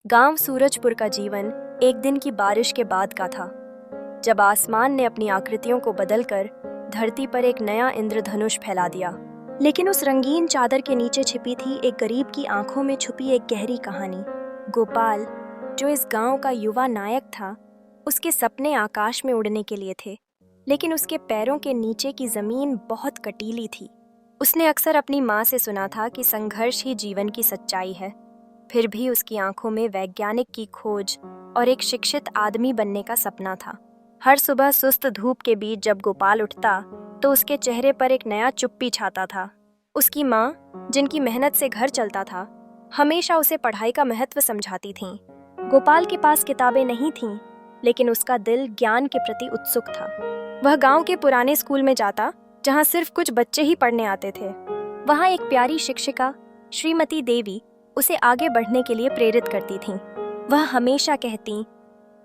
गांव सूरजपुर का जीवन एक दिन की बारिश के बाद का था, जब आसमान ने अपनी आकृतियों को बदलकर धरती पर एक नया इंद्रधनुष फैला दिया। लेकिन उस रंगीन चादर के नीचे छिपी थी एक गरीब की आंखों में छुपी एक गहरी कहानी। गोपाल, जो इस गांव का युवा नायक था, उसके सपने आकाश में उड़ने के लिए थे, लेकिन उसके पैरों के नीचे की जमीन बहुत कटीली थी। उसने अक्सर अपनी माँ से सुना था कि संघर्ष ही जीवन की सच्चाई है। फिर भी उसकी आंखों में वैज्ञानिक की खोज और एक शिक्षित आदमी बनने का सपना था। हर सुबह सुस्त धूप के बीच जब गोपाल उठता तो उसके चेहरे पर एक नया चुप्पी छाता था। उसकी माँ, जिनकी मेहनत से घर चलता था, हमेशा उसे पढ़ाई का महत्व समझाती थीं। गोपाल के पास किताबें नहीं थीं, लेकिन उसका दिल ज्ञान के प्रति उत्सुक था। वह गांव के पुराने स्कूल में जाता, जहां सिर्फ कुछ बच्चे ही पढ़ने आते थे। वहां एक प्यारी शिक्षिका, श्रीमती देवी, उसे आगे बढ़ने के लिए प्रेरित करती थीं। वह हमेशा कहती,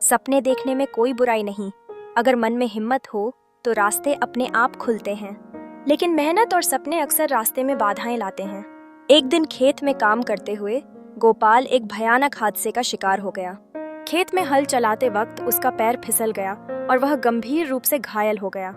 सपने देखने में कोई बुराई नहीं, अगर मन में हिम्मत हो तो रास्ते अपने आप खुलते हैं। लेकिन मेहनत और सपने अक्सर रास्ते में बाधाएं लाते हैं। एक दिन खेत में काम करते हुए गोपाल एक भयानक हादसे का शिकार हो गया। खेत में हल चलाते वक्त उसका पैर फिसल गया और वह गंभीर रूप से घायल हो गया।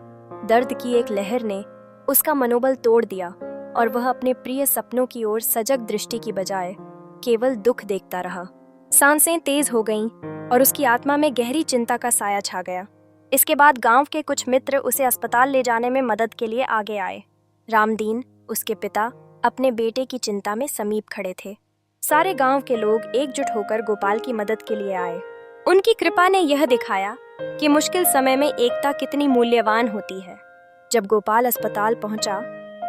दर्द की एक लहर ने उसका मनोबल तोड़ दिया और वह अपने प्रिय सपनों की ओर सजग दृष्टि की बजाय केवल दुख देखता रहा। सांसें तेज हो गईं और उसकी आत्मा में गहरी चिंता का साया छा गया। इसके बाद गांव के कुछ मित्र उसे अस्पताल ले जाने में मदद के लिए आगे आए। रामदीन, उसके पिता, अपने बेटे की चिंता में समीप खड़े थे। सारे गांव के लोग एकजुट होकर गोपाल की मदद के लिए आए। उनकी कृपा ने यह दिखाया कि मुश्किल समय में एकता कितनी मूल्यवान होती है। जब गोपाल अस्पताल पहुंचा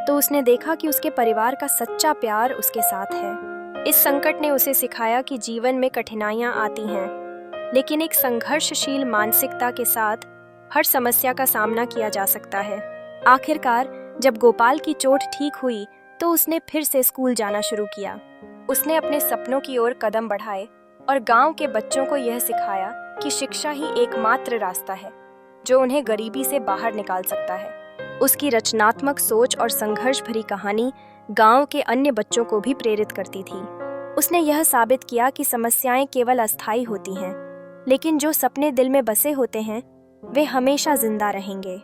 तो उसने देखा कि उसके परिवार का सच्चा प्यार उसके साथ है। इस संकट ने उसे सिखाया कि जीवन में कठिनाइयां आती हैं, लेकिन एक संघर्षशील मानसिकता के साथ हर समस्या का सामना किया जा सकता है। आखिरकार जब गोपाल की चोट ठीक हुई तो उसने फिर से स्कूल जाना शुरू किया। उसने अपने सपनों की ओर कदम बढ़ाए और गांव के बच्चों को यह सिखाया कि शिक्षा ही एकमात्र रास्ता है जो उन्हें गरीबी से बाहर निकाल सकता है। उसकी रचनात्मक सोच और संघर्ष भरी कहानी गांव के अन्य बच्चों को भी प्रेरित करती थी। उसने यह साबित किया कि समस्याएं केवल अस्थायी होती हैं, लेकिन जो सपने दिल में बसे होते हैं वे हमेशा जिंदा रहेंगे।